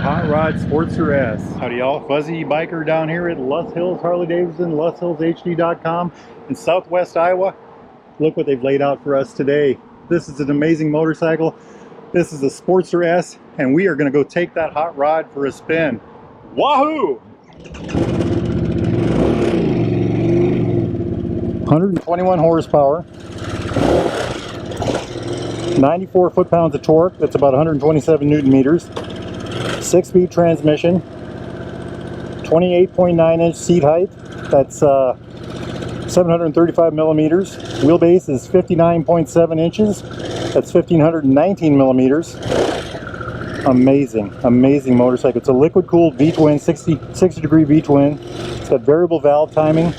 hot rod Sportster S. Howdy y'all, Fuzzy Biker down here at Lust Hills Harley-Davidson, lusthillshd.com in Southwest Iowa. Look what they've laid out for us today. This is an amazing motorcycle. This is a Sportster S, and we are going to go take that hot rod for a spin. Wahoo! 121 horsepower. 94 foot-pounds of torque, that's about 127 newton meters. 6-speed transmission, 28.9-inch seat height, that's 735 millimeters. Wheelbase is 59.7 inches, that's 1,519 millimeters. Amazing, amazing motorcycle. It's a liquid-cooled V-twin, 60-degree V-twin. It's got variable valve timing.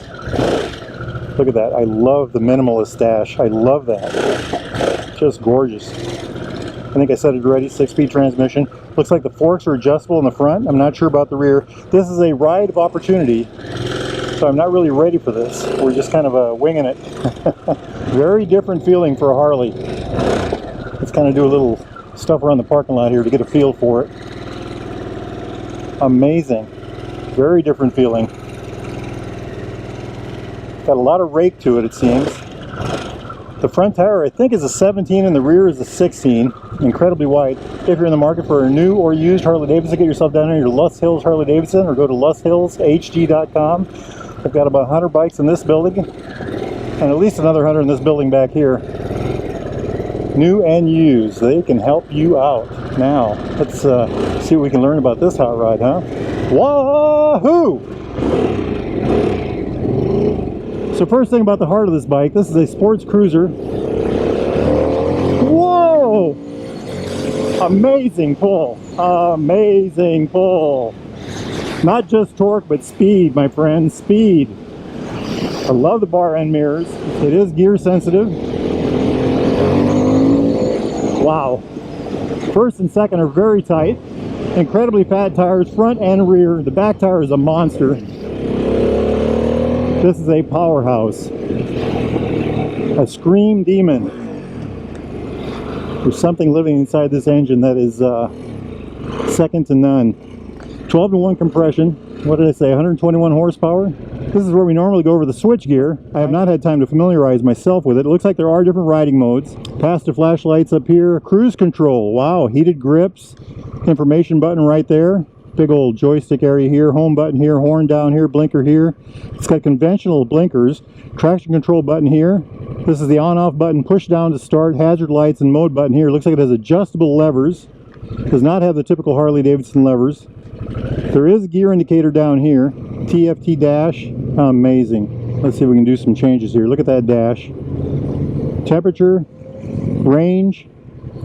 Look at that. I love the minimalist dash. I love that. Just gorgeous. I think I said it already, 6-speed transmission. Looks like the forks are adjustable in the front. I'm not sure about the rear. This is a ride of opportunity, so I'm not really ready for this. We're just kind of winging it. Very different feeling for a Harley. Let's kind of do a little stuff around the parking lot here to get a feel for it. Amazing. Very different feeling. Got a lot of rake to it, it seems. The front tire, I think, is a 17 and the rear is a 16. Incredibly wide. If you're in the market for a new or used Harley-Davidson, get yourself down here to Lust Hills Harley-Davidson or go to lusthillshd.com. I've got about 100 bikes in this building and at least another 100 in this building back here. New and used. They can help you out. Now, let's see what we can learn about this hot rod, huh? Wahoo! So first thing about the heart of this bike, this is a sports cruiser. Whoa! Amazing pull. Amazing pull. Not just torque, but speed, my friend. Speed. I love the bar end mirrors. It is gear sensitive. Wow. First and second are very tight. Incredibly fat tires, front and rear. The back tire is a monster. This is a powerhouse. A scream demon. There's something living inside this engine that is second to none. 12-to-1 compression. What did I say? 121 horsepower. This is where we normally go over the switch gear. I have not had time to familiarize myself with it. It looks like there are different riding modes. Past the flashlights up here. Cruise control. Wow. Heated grips. Information button right there. Big old joystick area here, home button here, horn down here, blinker here. It's got conventional blinkers, traction control button here. This is the on-off button, push down to start, hazard lights and mode button here. Looks like it has adjustable levers. Does not have the typical Harley-Davidson levers. There is a gear indicator down here. TFT dash, amazing. Let's see if we can do some changes here. Look at that dash. Temperature, range,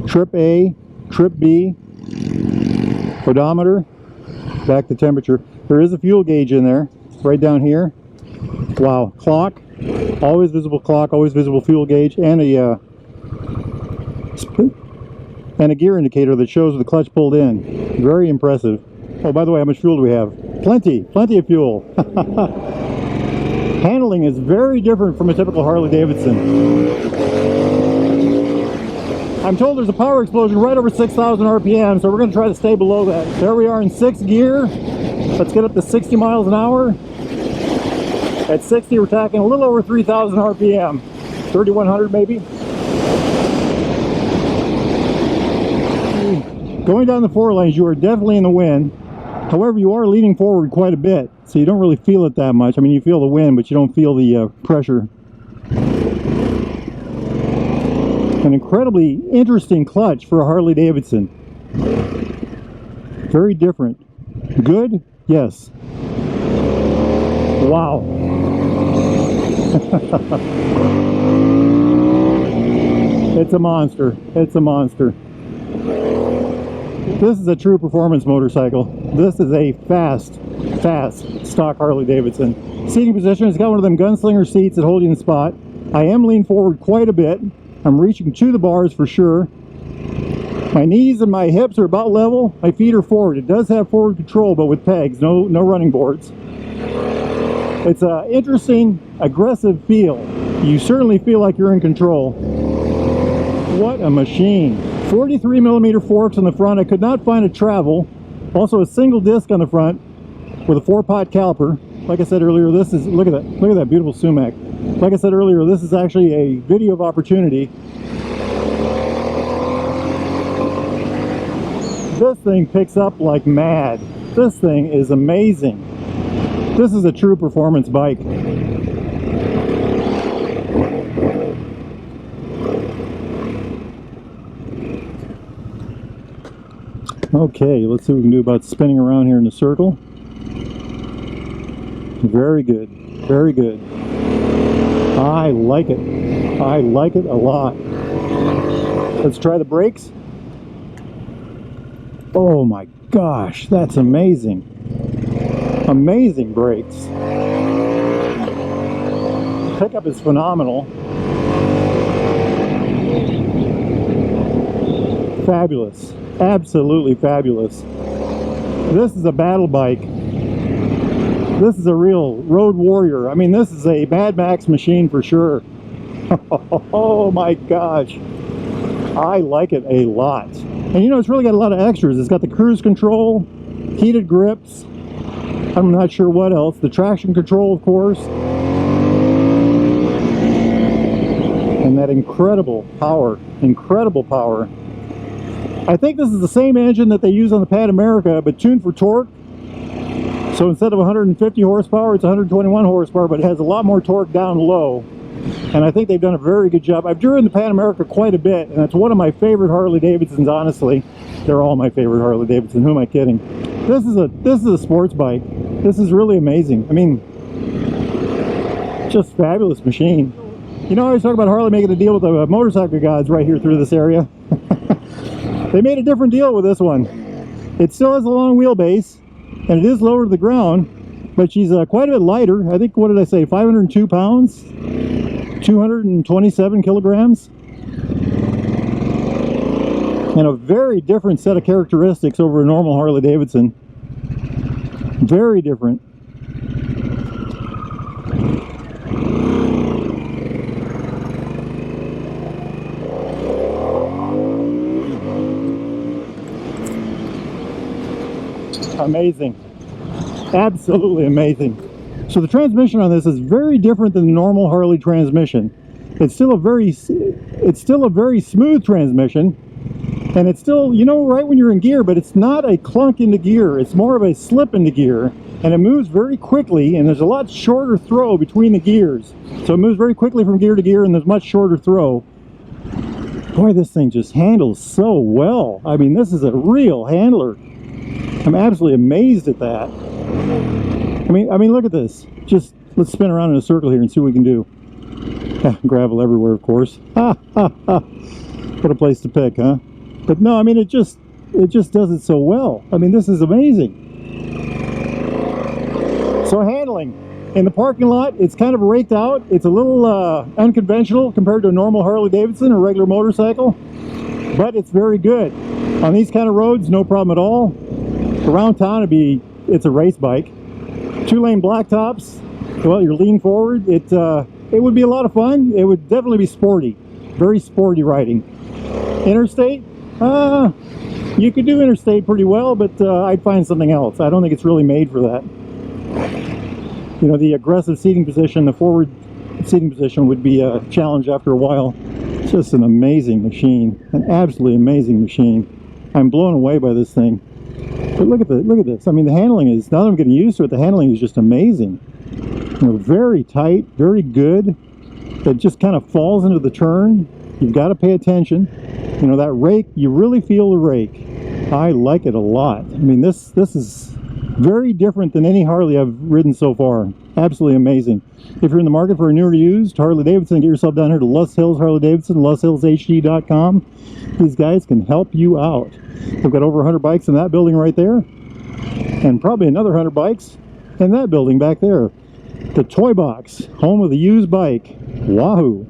trip A, trip B, odometer. Back to temperature. There is a fuel gauge in there, right down here. Wow, clock, always visible clock, always visible fuel gauge, and a gear indicator that shows the clutch pulled in. Very impressive. Oh, by the way, how much fuel do we have? Plenty of fuel. Handling is very different from a typical Harley-Davidson. I'm told there's a power explosion right over 6,000 RPM, so we're going to try to stay below that. There we are in 6th gear. Let's get up to 60 miles an hour. At 60, we're tacking a little over 3,000 RPM. 3,100 maybe. Going down the 4 lanes, you are definitely in the wind. However, you are leaning forward quite a bit, so you don't really feel it that much. I mean, you feel the wind, but you don't feel the pressure. An incredibly interesting clutch for a Harley-Davidson. Very different. Good? Yes. Wow. It's a monster. It's a monster. This is a true performance motorcycle. This is a fast stock Harley-Davidson. Seating position, it's got one of them gunslinger seats that hold you in spot. I am leaned forward quite a bit. I'm reaching to the bars for sure. My knees and my hips are about level. My feet are forward. It does have forward control, but with pegs, no running boards. It's an interesting, aggressive feel. You certainly feel like you're in control. What a machine. 43 millimeter forks on the front. I could not find a travel. Also a single disc on the front with a 4-pot caliper. Like I said earlier, this is, look at that beautiful sumac. Like I said earlier, this is actually a video of opportunity. This thing picks up like mad. This thing is amazing. This is a true performance bike. Okay, let's see what we can do about spinning around here in the circle. Very good, very good. I like it. I like it a lot. Let's try the brakes. Oh my gosh, that's amazing. Amazing brakes. Pickup is phenomenal. Fabulous. Absolutely fabulous. This is a battle bike. This is a real road warrior. I mean, this is a Mad Max machine for sure. Oh my gosh. I like it a lot. And you know, it's really got a lot of extras. It's got the cruise control, heated grips, I'm not sure what else. The traction control, of course. And that incredible power. Incredible power. I think this is the same engine that they use on the Pan America, but tuned for torque. So instead of 150 horsepower, it's 121 horsepower, but it has a lot more torque down low. And I think they've done a very good job. I've driven the Pan America quite a bit, and it's one of my favorite Harley-Davidsons, honestly. They're all my favorite Harley-Davidson. Who am I kidding? This is a sports bike. This is really amazing. I mean, just fabulous machine. You know, I always talk about Harley making a deal with the motorcycle gods right here through this area. They made a different deal with this one. It still has a long wheelbase, and it is lower to the ground, but she's quite a bit lighter. I think, what did I say, 502 pounds? 227 kilograms? And a very different set of characteristics over a normal Harley-Davidson. Very different. Amazing. Absolutely amazing. So the transmission on this is very different than the normal Harley transmission. It's still a very smooth transmission, and it's still, you know, right when you're in gear, but it's not a clunk into gear. It's more of a slip into gear, and it moves very quickly, and there's a lot shorter throw between the gears. So it moves very quickly from gear to gear, and there's much shorter throw. Boy, this thing just handles so well. I mean, this is a real handler. I'm absolutely amazed at that. I mean, look at this. Just let's spin around in a circle here and see what we can do. Gravel everywhere, of course. What a place to pick, huh? But no, I mean, it just does it so well. I mean, this is amazing. So handling in the parking lot, it's kind of raked out. It's a little unconventional compared to a normal Harley-Davidson or regular motorcycle, but it's very good. On these kind of roads, no problem at all. Around town, it's a race bike. 2-lane blacktops. Well, you're leaning forward. It would be a lot of fun. It would definitely be sporty, very sporty riding. Interstate, you could do interstate pretty well, but I'd find something else. I don't think it's really made for that. You know, the aggressive seating position, the forward seating position would be a challenge after a while. It's just an amazing machine, an absolutely amazing machine. I'm blown away by this thing. But look at this. I mean, the handling is, now that I'm getting used to it, the handling is just amazing. You know, very tight, very good. It just kind of falls into the turn. You've got to pay attention. You know, that rake, you really feel the rake. I like it a lot. I mean, this is very different than any Harley I've ridden so far. Absolutely amazing. If you're in the market for a newer used Harley-Davidson, get yourself down here to Lost Hills Harley-Davidson, LostHillsHD.com. These guys can help you out. We've got over 100 bikes in that building right there, and probably another 100 bikes in that building back there. The Toy Box, home of the used bike, Wahoo.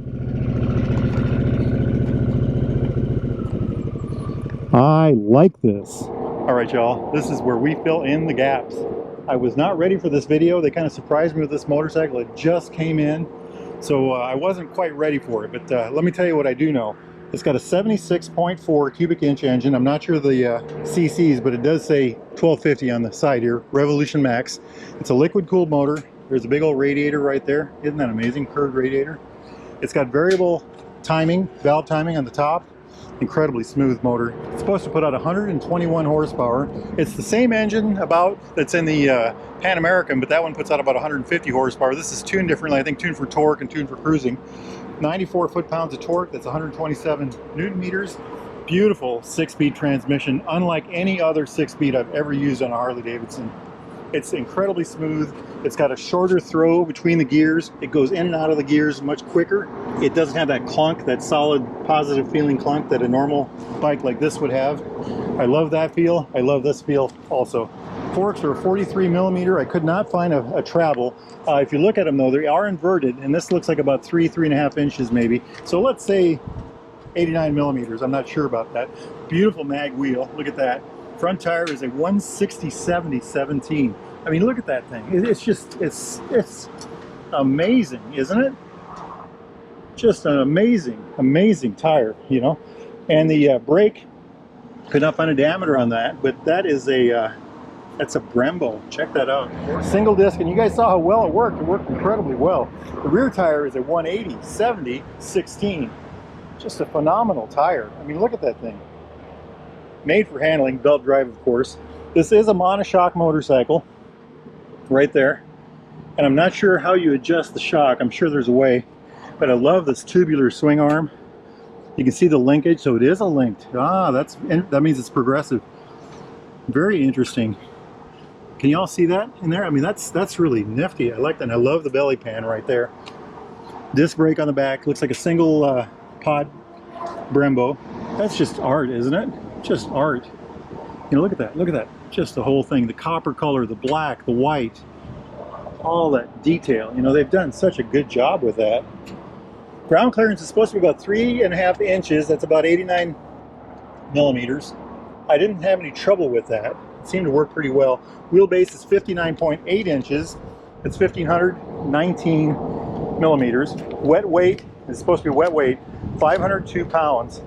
I like this. All right, y'all, this is where we fill in the gaps. I was not ready for this video. They kind of surprised me with this motorcycle. It just came in, so I wasn't quite ready for it. But let me tell you what I do know. It's got a 76.4 cubic inch engine. I'm not sure the cc's, but it does say 1250 on the side here, Revolution Max. It's a liquid cooled motor. There's a big old radiator right there. Isn't that amazing? Curved radiator. It's got variable timing, valve timing on the top. Incredibly smooth motor. It's supposed to put out 121 horsepower. It's the same engine about that's in the Pan American, but that one puts out about 150 horsepower. This is tuned differently, I think tuned for torque and tuned for cruising. 94 foot-pounds of torque, that's 127 Newton meters. Beautiful 6-speed transmission, unlike any other 6-speed I've ever used on a Harley-Davidson. It's incredibly smooth. It's got a shorter throw between the gears. It goes in and out of the gears much quicker. It doesn't have that clunk, that solid, positive feeling clunk that a normal bike like this would have. I love that feel. I love this feel also. Forks are 43 millimeter. I could not find a travel. If you look at them though, they are inverted, and this looks like about 3.5 inches maybe. So let's say 89 millimeters. I'm not sure about that. Beautiful mag wheel. Look at that. Front tire is a 160/70/17. I mean, look at that thing. It's amazing, isn't it? Just an amazing tire, you know. And the brake, could not find a diameter on that, but that is that's a Brembo. Check that out. Single disc, and you guys saw how well it worked. It worked incredibly well. The rear tire is a 180/70/16. Just a phenomenal tire. I mean, look at that thing. Made for handling, belt drive, of course. This is a monoshock motorcycle, right there. And I'm not sure how you adjust the shock. I'm sure there's a way, but I love this tubular swing arm. You can see the linkage, so it is a linked. That means it's progressive. Very interesting. Can you all see that in there? I mean, that's really nifty. I like that. And I love the belly pan right there. Disc brake on the back. Looks like a single pod Brembo. That's just art, isn't it? Just art. You know, look at that. Look at that. Just the whole thing. The copper color, the black, the white, all that detail. You know, they've done such a good job with that. Ground clearance is supposed to be about 3.5 inches. That's about 89 millimeters. I didn't have any trouble with that. It seemed to work pretty well. Wheelbase is 59.8 inches. It's 1,519 millimeters. Wet weight is supposed to be wet weight, 502 pounds.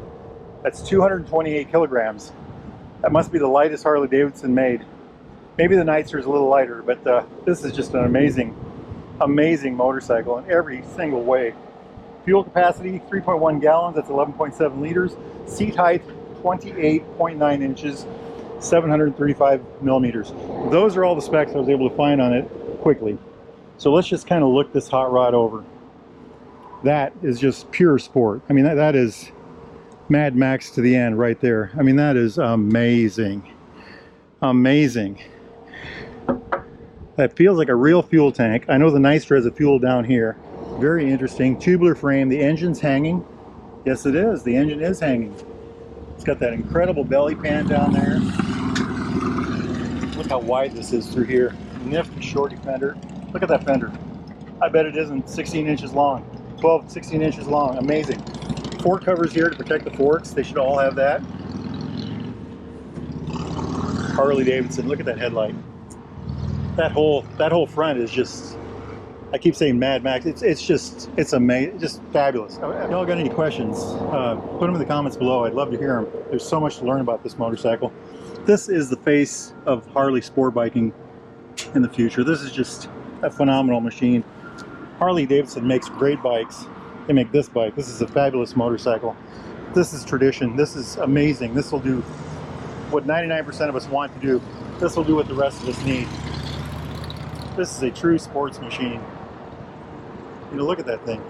That's 228 kilograms. That must be the lightest Harley-Davidson made. Maybe the Nightster is a little lighter, but this is just an amazing motorcycle in every single way. Fuel capacity, 3.1 gallons, that's 11.7 liters. Seat height, 28.9 inches, 735 millimeters. Those are all the specs I was able to find on it quickly. So let's just kind of look this hot rod over. That is just pure sport. I mean, that is Mad Max to the end right there. I mean, that is amazing. Amazing. That feels like a real fuel tank. I know the Nightster has a fuel down here. Very interesting. Tubular frame. The engine's hanging. Yes, it is. The engine is hanging. It's got that incredible belly pan down there. Look how wide this is through here. Nifty shorty fender. Look at that fender. I bet it isn't 16 inches long. 12, 16 inches long. Amazing. Fork covers here to protect the forks. They should all have that. Harley-Davidson. Look at that headlight. That whole front is just, I keep saying Mad Max. It's amazing, just fabulous. If y'all got any questions, put them in the comments below. I'd love to hear them. There's so much to learn about this motorcycle. This is the face of Harley sport biking in the future. This is just a phenomenal machine. Harley-Davidson makes great bikes. They make this bike. This is a fabulous motorcycle. This is tradition. This is amazing. This will do what 99% of us want to do. This will do what the rest of us need. This is a true sports machine. You know, look at that thing.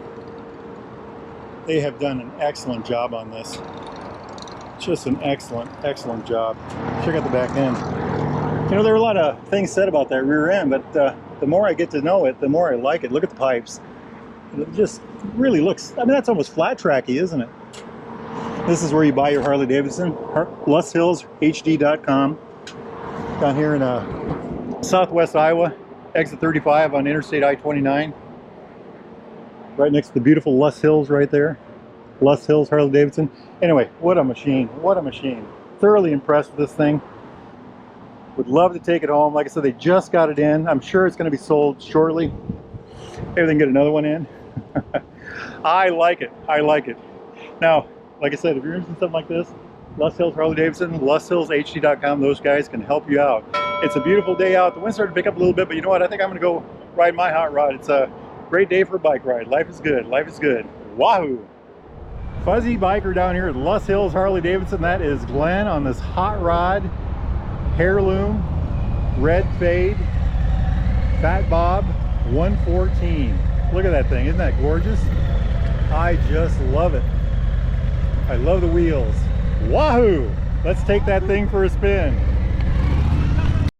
They have done an excellent job on this. Just an excellent job. Check out the back end. You know, there are a lot of things said about that rear end, but the more I get to know it, the more I like it. Look at the pipes. It just really looks, I mean, that's almost flat tracky, isn't it? This is where you buy your Harley-Davidson. LusHillsHD.com. Down here in southwest Iowa, exit 35 on Interstate I-29. Right next to the beautiful Lus Hills right there. Lus Hills Harley-Davidson. Anyway, what a machine. What a machine. Thoroughly impressed with this thing. Would love to take it home. Like I said, they just got it in. I'm sure it's going to be sold shortly. Maybe they can get another one in. I like it. I like it. Now, like I said, if you're interested in something like this, Lust Hills Harley-Davidson, lusthillshd.com. Those guys can help you out. It's a beautiful day out. The wind started to pick up a little bit, but you know what? I think I'm going to go ride my hot rod. It's a great day for a bike ride. Life is good. Life is good. Wahoo! Fuzzy biker down here at Lust Hills Harley-Davidson. That is Glenn on this hot rod, heirloom, red fade, Fat Bob 114. Look at that thing. Isn't that gorgeous? I just love it. I love the wheels. Wahoo! Let's take that thing for a spin.